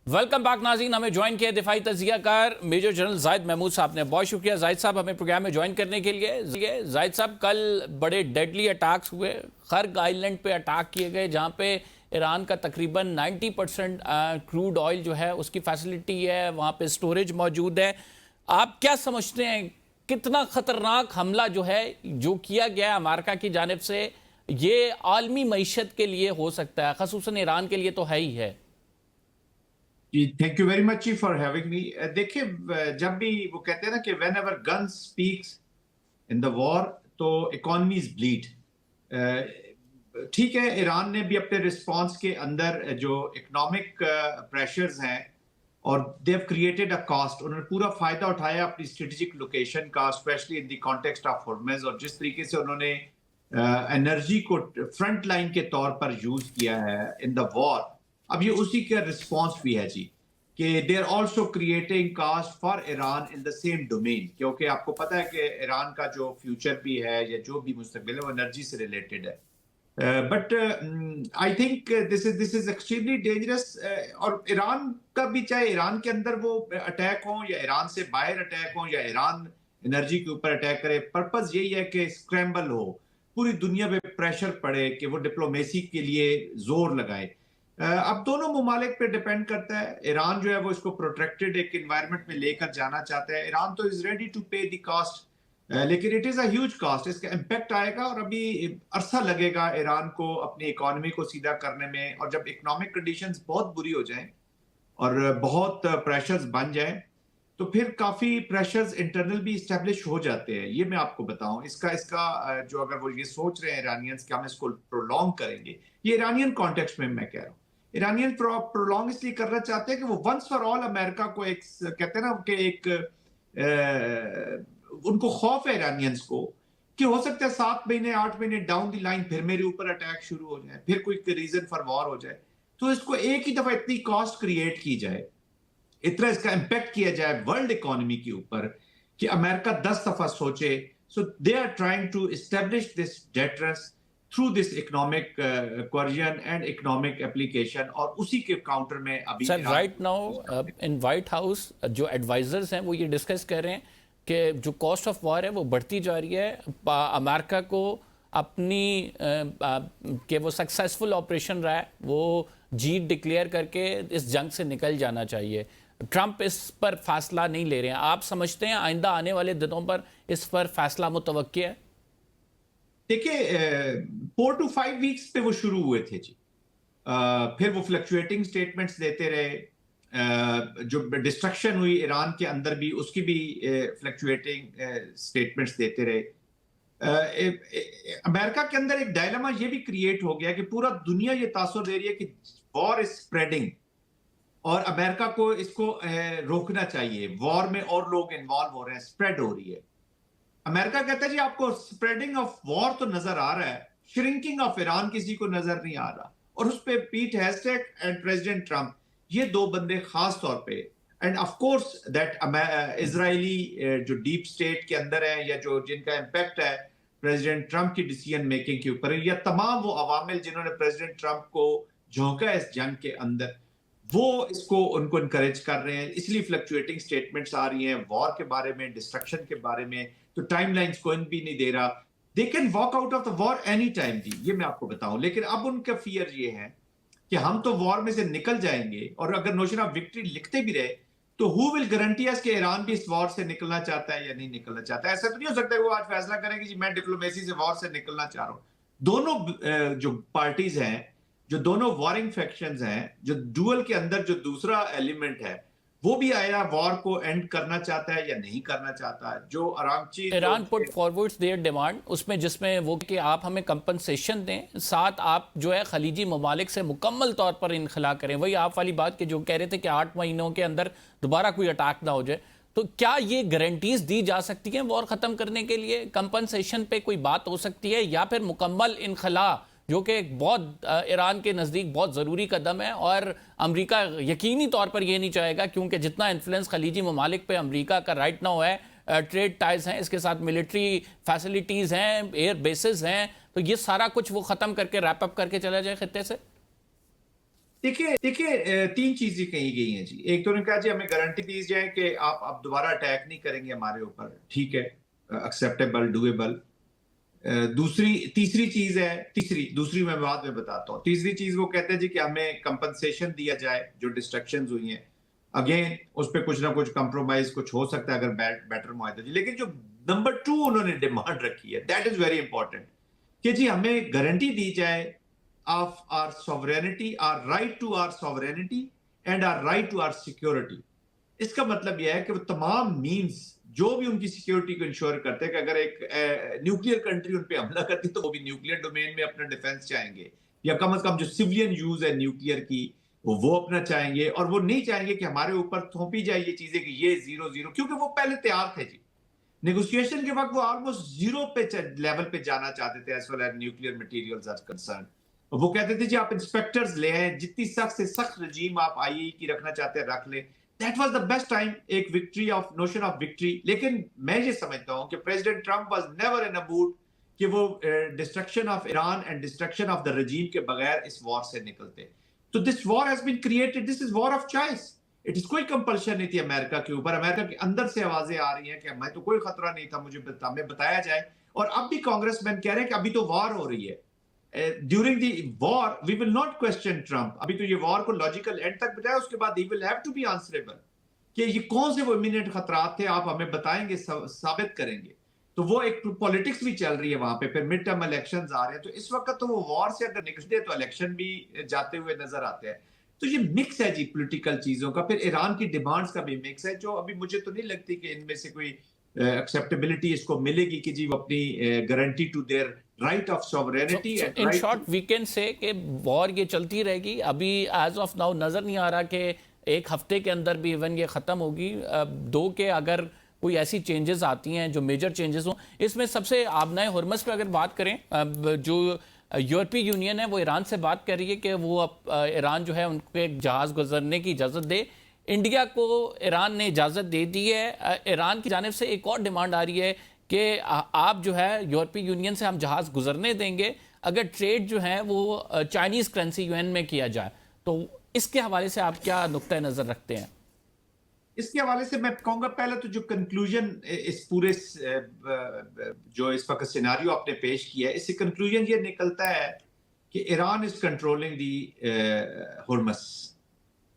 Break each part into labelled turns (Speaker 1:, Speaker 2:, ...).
Speaker 1: Welcome back नाज़रीन, हमें join किया दिफाई तजिया कार मेजर जनरल जाहिद महमूद साहब ने। बहुत शुक्रिया जाहिद साहब हमें प्रोग्राम में ज्वाइन करने के लिए। जाहिद साहब, कल बड़े डेडली अटैक्स हुए, खर्ग आइलैंड पे अटैक किए गए जहाँ पे ईरान का तकरीबन 90% क्रूड ऑयल जो है उसकी फैसिलिटी है, वहाँ पे स्टोरेज मौजूद है। आप क्या समझते हैं कितना ख़तरनाक हमला जो है जो किया गया है अमेरिका की जानिब से, ये आलमी मईशत के लिए हो सकता है, ख़ुसूसन ईरान के लिए तो है ही है?
Speaker 2: Thank you very much for having me. देखिए, जब भी वो कहते हैं ना कि when ever gun speaks in the war तो इकोनॉमीज ब्लीड। ठीक है, ईरान ने भी अपने रिस्पांस के अंदर जो इकोनॉमिक प्रेशर्स हैं और they have created a cost, उन्होंने पूरा फायदा उठाया अपनी स्ट्रेटेजिक लोकेशन का, specially in the context of Hormuz, और जिस तरीके से उन्होंने एनर्जी को फ्रंट लाइन के तौर पर यूज किया है इन द वॉर। अब ये उसी का रिस्पॉन्स भी है जी, कि they are also creating cost for Iran in the same domain, क्योंकि आपको पता है कि ईरान का जो फ्यूचर भी है या जो भी मुस्तकबिल है वो एनर्जी से रिलेटेड है। But I think this is extremely dangerous. और ईरान का भी, चाहे ईरान के अंदर वो अटैक हो या ईरान से बाहर अटैक हो या ईरान एनर्जी के ऊपर अटैक करे, पर्पस यही है कि स्क्रैम्बल हो, पूरी दुनिया पे प्रेशर पड़े कि वो डिप्लोमेसी के लिए जोर लगाए। अब दोनों मुमालिक पे डिपेंड करता है। ईरान जो है वो इसको प्रोटेक्टेड एक एनवायरनमेंट में लेकर जाना चाहता है। ईरान तो इज रेडी टू पे द कॉस्ट, लेकिन it is a huge cost. इसका इम्पैक्ट आएगा और अभी अरसा लगेगा ईरान को अपनी इकोनॉमी को सीधा करने में। और जब इकोनॉमिक कंडीशंस बहुत बुरी हो जाएं और बहुत प्रेशर्स बन जाएं तो फिर काफी प्रेशर्स इंटरनल भी इस्टेब्लिश हो जाते हैं। ये मैं आपको बताऊं, इसका जो अगर वो ये सोच रहे हैं ईरानियंस कि हम इसको प्रोलॉन्ग करेंगे, ये ईरानियन कॉन्टेक्स्ट में मैं कह रहा हूँ, ईरानियन प्रोलॉन्ग इसलिए करना चाहते हैं कि वो वंस फॉर ऑल अमेरिका को एक, कहते हैं ना कि एक उनको खौफ है ईरानियंस को कि हो सकता है 7 महीने 8 महीने डाउन द लाइन फिर मेरे ऊपर अटैक शुरू हो जाए, फिर कोई रीजन फॉर वॉर हो जाए, तो इसको एक ही दफा इतनी कॉस्ट क्रिएट की जाए, इतना इसका इम्पैक्ट किया जाए वर्ल्ड इकोनॉमी के ऊपर कि अमेरिका 10 दफा सोचे। So they are trying to establish this deterrence through this economic coercion and economic application, और उसी के काउंटर में अभी
Speaker 1: sir right now in White House जो एडवाइजर्स हैं वो ये डिस्कस कर रहे हैं कि जो कॉस्ट ऑफ वॉर है वो बढ़ती जा रही है। अमेरिका को अपनी कि वो सक्सेसफुल ऑपरेशन रहा है वो जीत डिक्लेयर करके इस जंग से निकल जाना चाहिए। ट्रंप इस पर फैसला नहीं ले रहे हैं। आप समझते हैं आइंदा आने वाले दिनों पर इस पर फैसला मुतवक्की है?
Speaker 2: देखिए, 4 to 5 वीक्स पे वो शुरू हुए थे जी। फिर वो फ्लक्चुएटिंग स्टेटमेंट्स देते रहे। जो डिस्ट्रक्शन हुई ईरान के अंदर भी, उसकी भी फ्लक्चुएटिंग स्टेटमेंट्स देते रहे। अमेरिका के अंदर एक डायलेमा ये भी क्रिएट हो गया कि पूरा दुनिया ये तासुर दे रही है कि वॉर इज स्प्रेडिंग और अमेरिका को इसको रोकना चाहिए। वॉर में और लोग इन्वॉल्व हो रहे हैं, स्प्रेड हो रही है। अमेरिका कहता है जी आपको स्प्रेडिंग ऑफ वॉर तो नजर आ रहा है, श्रिंकिंग ऑफ ईरान किसी को नजर नहीं आ रहा। और उस पे पीट हेगसेट एंड प्रेसिडेंट ट्रंप, ये दो बंदे खास तौर पे, end of course that Israeli जो डीप स्टेट के अंदर है या जो जिनका इम्पैक्ट है प्रेसिडेंट ट्रंप की डिसीजन मेकिंग के ऊपर, या तमाम वो अवामिल जिन्होंने प्रेसिडेंट ट्रंप को झोंका इस जंग के अंदर, वो इसको उनको इनकरेज कर रहे हैं। इसलिए फ्लक्चुएटिंग स्टेटमेंट्स आ रही हैं वॉर के बारे में, डिस्ट्रक्शन के बारे में। तो टाइमलाइंस कोई भी नहीं दे रहा। They can walk out of the war any time जी, ये मैं आपको बताऊं। लेकिन अब उनका फियर ये है कि हम तो वॉर में से निकल जाएंगे, और अगर नोशन ऑफ विक्ट्री लिखते भी रहे तो हु विल गारंटी अस कि ईरान भी इस वॉर से निकलना चाहता है या नहीं निकलना चाहता है। ऐसा तो नहीं हो सकता कि वो आज फैसला करेंगे जी मैं डिप्लोमेसी से वॉर से निकलना चाह रहा हूं। दोनों जो पार्टीज हैं, जो दोनों वॉरिंग फैक्शंस हैं, जो डुअल के अंदर जो दूसरा एलिमेंट है, वो भी आया वॉर को एंड करना चाहता है या नहीं करना चाहता है। जो आरामची
Speaker 1: Iran put forwards their demand, उसमें जिसमें वो कि आप हमें कंपनसेशन दें, साथ आप जो है खलीजी ममालिक से मुकम्मल तौर पर इनखला करें। वही आप वाली बात कि जो कह रहे थे कि 8 महीनों के अंदर दोबारा कोई अटैक ना हो जाए। तो क्या ये गारंटीज दी जा सकती हैं वॉर ख़त्म करने के लिए? कंपनसेशन पे कोई बात हो सकती है या फिर मुकम्मल इनखला, जो कि एक बहुत ईरान के नज़दीक बहुत ज़रूरी कदम है? और अमेरिका यकीनी तौर पर ये नहीं चाहेगा, क्योंकि जितना इन्फ्लुएंस खलीजी ममालिक पे अमेरिका का राइट नाउ है, ट्रेड टाइज हैं, इसके साथ मिलिट्री फैसिलिटीज़ हैं, एयर बेसिस हैं, तो ये सारा कुछ वो ख़त्म करके रैप अप करके चला जाए खत्ते से।
Speaker 2: देखिए 3 चीजें कही गई हैं जी। एक तो उन्होंने कहा जी हमें गारंटी दी जाए कि आप अब दोबारा अटैक नहीं करेंगे हमारे ऊपर, ठीक है, एक्सेप्टेबल, डूएबल। दूसरी मैं बाद में बताता हूँ। तीसरी चीज वो कहते हैं जी कि हमें कंपनसेशन दिया जाए जो डिस्ट्रक्शंस हुई हैं। अगेन उस पर कुछ ना कुछ कंप्रोमाइज कुछ हो सकता है अगर बेटर मुआवजा जी। लेकिन जो नंबर 2 उन्होंने डिमांड रखी है, दैट इज वेरी इंपॉर्टेंट, कि जी हमें गारंटी दी जाए of our sovereignty, our right to our sovereignty and our right to our security। इसका मतलब यह है कि वो तमाम मीन्स जो भी उनकी सिक्योरिटी को इंश्योर करते हैं कि अगर एक न्यूक्लियर कंट्री उन पे हमला करती तो वो भी न्यूक्लियर डोमेन में अपना डिफेंस चाहेंगे, या कम से कम जो सिविलियन यूज है न्यूक्लियर की वो अपना चाहेंगे, और वो नहीं चाहेंगे कि हमारे ऊपर थोपी जाए ये चीजें कि ये 0-0, क्योंकि वो पहले तैयार थे जी। नेगोशिएशन के वक्त वो ऑलमोस्ट जीरो पे लेवल पे जाना चाहते थे as well as nuclear materials are concern. वो कहते थे जी आप इंस्पेक्टर्स ले आए, जितनी सख्त से सख्त रजीम आप आईई की रखना चाहते हैं रख ले। That was the best time, एक victory of notion of victory. लेकिन मैं ये समझता हूं कि President Trump was never in a mood कि वो destruction of Iran and destruction of the regime के बगैर इस वॉर से निकलते। तो this war has been created, this is war of choice. It is कोई कंपल्शन नहीं थी अमेरिका के ऊपर। अमेरिका के अंदर से आवाजें आ रही हैं कि हमें तो कोई खतरा नहीं था, हमें बताया जाए। और अब भी कांग्रेसमैन कह रहे हैं कि अभी तो वॉर हो रही है। During the war we will not question Trump. अभी तो ये वॉर को लॉजिकल एंड तक बताया, उसके बाद ही will have to be answerable कि ये कौन से वो इमिनेंट खतरात थे, आप हमें बताएंगे, साबित करेंगे। तो वो एक पॉलिटिक्स भी चल रही है वहां पे, फिर मिड टर्म इलेक्शंस आ रहे हैं, तो इस वक्त तो वो वॉर से अगर निकलते तो इलेक्शन भी जाते हुए नजर आते हैं। तो ये मिक्स है जी पॉलिटिकल चीजों का। फिर ईरान की डिमांड्स का भी मिक्स है, जो अभी मुझे तो नहीं लगती कि इनमें से कोई एक्सेप्टेबिलिटी इसको मिलेगी कि जी वो अपनी guarantee to their right of sovereignty and
Speaker 1: in
Speaker 2: right.
Speaker 1: Short we can say कि वॉर ये चलती रहेगी। अभी एज ऑफ नाउ नजर नहीं आ रहा कि एक हफ्ते के अंदर भी इवन ये खत्म होगी। दो के अगर कोई ऐसी चेंजेस आती हैं जो मेजर चेंजेस हों, इसमें सबसे आबनाए हुर्मस पे अगर बात करें, जो यूरोपीय यूनियन है वो ईरान से बात कर रही है कि वो अब ईरान जो है उनको एक जहाज़ गुजरने की इजाज़त दे। इंडिया को ईरान ने इजाज़त दे दी है। ईरान की जानिब से एक और डिमांड आ रही है कि आप जो है यूरोपीय यूनियन से हम जहाज़ गुजरने देंगे अगर ट्रेड जो है वो चाइनीज़ करेंसी युएन में किया जाए। तो इसके हवाले से आप क्या नुक्ता नज़र रखते हैं?
Speaker 2: इसके हवाले से मैं कहूंगा, पहले तो जो कंक्लूजन इस पूरे जो इस वक्त सिनारियो आपने पेश किया है, इससे कंक्लूजन ये निकलता है कि Iran is controlling the Hormuz.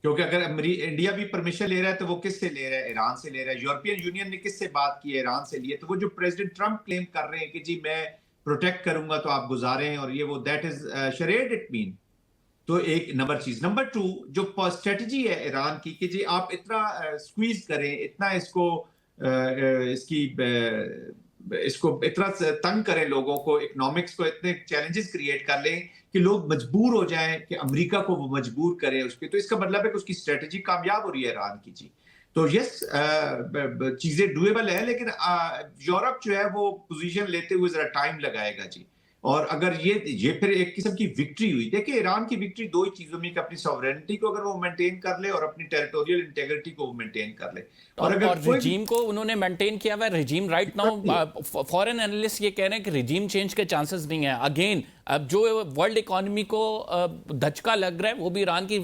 Speaker 2: क्योंकि अगर इंडिया भी परमिशन ले रहा है तो वो किससे ले रहा है? ईरान से ले रहा है। यूरोपियन यूनियन ने किससे बात की है? ईरान से लिए। तो वो जो प्रेसिडेंट ट्रंप क्लेम कर रहे हैं कि जी मैं प्रोटेक्ट करूंगा तो आप गुजारें और ये वो, that is charade it mean. तो एक नंबर चीज। नंबर 2 जो स्ट्रेटजी है ईरान की कि जी आप इतना स्क्वीज करें, इतना इसको इतना तंग करें लोगों को, इकोनॉमिक्स को इतने चैलेंजेस क्रिएट कर लें कि लोग मजबूर हो जाएं कि अमेरिका को वो मजबूर करे उसके। तो इसका मतलब है कि उसकी स्ट्रेटजी कामयाब हो रही है ईरान की जी। तो यस चीजें डूएबल है, लेकिन यूरोप जो है वो पोजीशन लेते हुए जरा टाइम लगाएगा जी। और अगर ये फिर एक किस्म की विक्ट्री हुई। देखिए ईरान की विक्ट्री दो ही चीजों में, कि अपनी सॉवरेनिटी को अगर वो मेंटेन कर ले और अपनी टेरिटोरियल इंटेग्रिटी को वो मेंटेन कर ले।
Speaker 1: और
Speaker 2: अगर
Speaker 1: रिजीम को उन्होंने मेंटेन किया हुआ है। Regime right now foreign analyst ये कह रहे हैं कि रिजीम चेंज के चांसेस नहीं है। अगेन अब जो वर्ल्ड इकोनॉमी को धचका लग रहा है वो भी ईरान की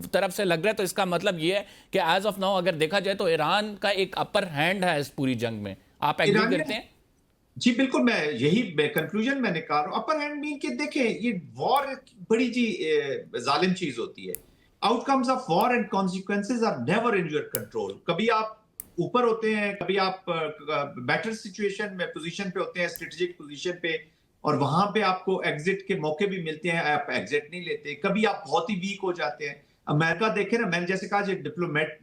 Speaker 1: तरफ से लग रहा है। तो इसका मतलब ये है कि एज ऑफ नाउ अगर देखा जाए तो ईरान का एक अपर हैंड है इस पूरी जंग में। आप एग्री करते हैं?
Speaker 2: जी बिल्कुल, मैं यही कंक्लूजन मैं निकाल रहा हूं। अपर हैंड मीन कि देखें ये वॉर बड़ी जी जालिम चीज होती है। Outcomes of war and consequences are never in your control. कभी आप ऊपर होते हैं, कभी आप बेटर सिचुएशन में पोजीशन पे होते हैं, स्ट्रेटेजिक पोजीशन पे, और वहां पे आपको एग्जिट के मौके भी मिलते हैं, आप एग्जिट नहीं लेते। कभी आप बहुत ही वीक हो जाते हैं। अमेरिका देखे ना, मैंने जैसे कहा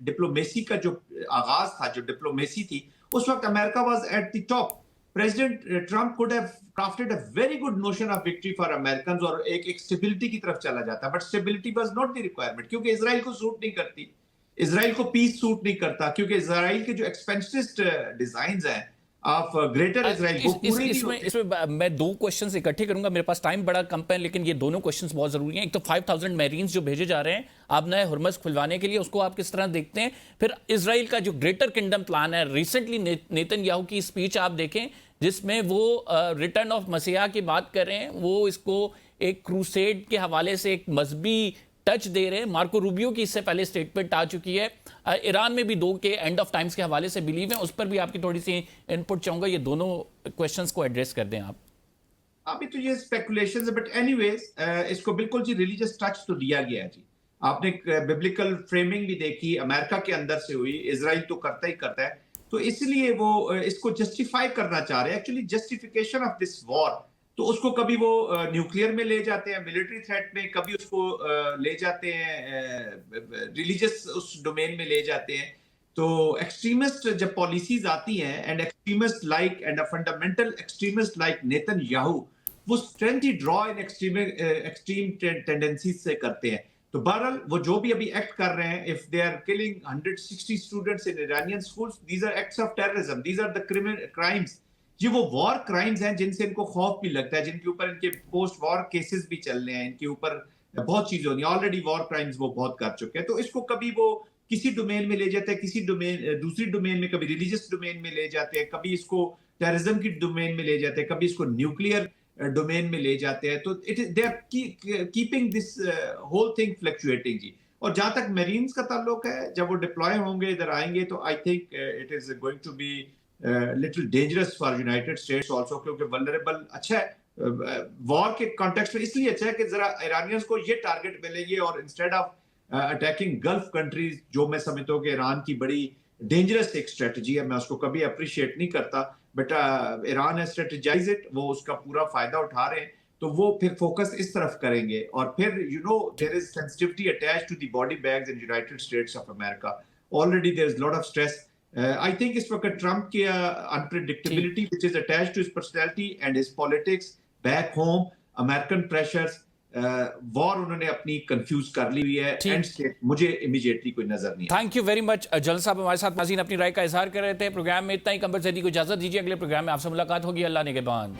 Speaker 2: डिप्लोमेसी का जो आगाज था, जो डिप्लोमेसी थी, उस वक्त America was at the top. President Trump could have crafted a very good notion of victory for Americans और एक स्टेबिलिटी की तरफ चला जाता, but stability was not the requirement, क्योंकि इजराइल को सूट नहीं करती। इजराइल को पीस सूट नहीं करता, क्योंकि इजराइल के जो एक्सपेंसिस्ट डिजाइन्स हैं ऑफ ग्रेटर इजराइल वो पूरे
Speaker 1: इसमें मैं दो क्वेश्चंस इकट्ठे करूंगा, मेरे पास टाइम बड़ा कम है, लेकिन ये दोनों क्वेश्चंस बहुत जरूरी हैं। एक तो 5000 मैरीन्स जो भेजे जा रहे हैं अब नए हुर्मस खुलवाने के लिए, उसको आप किस तरह देखते हैं? फिर इजराइल का जो ग्रेटर किंगडम प्लान है, रिसेंटली नेतन्याहू की स्पीच आप देखें जिसमें वो रिटर्न ऑफ मसीहा की बात कर रहे हैं, वो इसको एक क्रूसेड के हवाले से एक मजहबी ٹچ دے رہے ہیں. مارکو روبیو کی اس سے پہلے اسٹیٹمنٹ آ چکی ہے. ایران میں بھی 2 کے اینڈ آف ٹائمز کے حوالے سے بلیو ہیں, اس پر بھی آپ کی تھوڑی سی انپٹ چاہوں گا. یہ دونوں کویشچنز کو ایڈریس کر دیں آپ.
Speaker 2: ابھی تو یہ اسپیکولیشنز ہے, بٹ اینی ویز اس کو بالکل جی ریلیجس ٹچ تو دیا گیا ہے جی. آپ نے ببلیکل فریمنگ بھی دیکھی, امریکہ کے اندر سے ہوئی, اسرائیل تو کرتا ہی کرتا ہے, تو اس لیے وہ اس کو جسٹیفائی کرنا چاہ رہے ہیں. ایکچولی جسٹیفیکیشن آف دس وار, تو اس کو کبھی وہ نیوکلیئر میں لے جاتے ہیں, ملٹری تھریٹ میں, کبھی اس کو لے جاتے ہیں ریلیجس اس ڈومین میں لے جاتے ہیں. تو ایکسٹریمسٹ جب پالیسیز آتی ہیں, and extremist like and fundamental extremist like Nitin Yahoo, وہ اسٹرینتھ ہی ڈرا ان ایکسٹریم ٹینڈنسیز سے کرتے ہیں. تو بہرحال وہ جو بھی ابھی ایکٹ کر رہے ہیں, if they are killing 160 students in Iranian schools, these are acts of terrorism, these are the crimes. یہ وہ وار کرائمز ہیں جن سے ان کو خوف بھی لگتا ہے, جن کے اوپر ان کے پوسٹ وار کیسز بھی چل رہے ہیں, ان کے اوپر بہت چیزیں ہونی, آلریڈی وار کرائمز وہ بہت کر چکے ہیں. تو اس کو کبھی وہ کسی ڈومین میں لے جاتے ہیں, کسی ڈومین دوسری ڈومین میں, کبھی ریلیجس ڈومین میں لے جاتے ہیں, کبھی اس کو ٹیررزم کی ڈومین میں لے جاتے ہیں, کبھی اس کو نیوکلیئر ڈومین میں لے جاتے ہیں. تو they are keeping this whole thing fluctuating جی. اور جہاں تک میرینز کا تعلق ہے, جب وہ ڈپلوائے ہوں گے, ادھر آئیں گے, تو I think it is going to be little dangerous for United States also, کیونکہ vulnerable اچھا ہے وار کے کانٹیکسٹ میں, اس لیے اچھا ہے کہ ذرا ایرانیئنز کو یہ ٹارگٹ ملے گی, اور instead of attacking golf countries, جو میں سمجھتا ہوں کہ ایران کی بڑی ڈینجرس ایک اسٹریٹجی ہے, میں اس کو کبھی اپریشیٹ نہیں کرتا, بٹ ایران ہے اسٹریٹجائز اٹ, وہ اس کا پورا فائدہ اٹھا رہے ہیں, تو وہ پھر فوکس اس طرف کریں گے. اور پھر there is sensitivity attached to the body bags in United States of America. Already there is a lot of stress. I think اس وقت ٹرمپ کی unpredictability which is attached to his personality and his politics back home, American pressures, وار انہوں نے اپنی confuse کر لی ہوئی ہے, and state مجھے امیجیٹلی کوئی نظر نہیں.
Speaker 1: Thank you very much. Jalal صاحب ہمارے ساتھ ناظرین اپنی رائے کا اظہار کر رہے تھے. پروگرام میں اتنا ہی. قمر زیدی کو اجازت دیجیے, اگلے پروگرام میں آپ سے ملاقات ہوگی. اللہ نگہبان.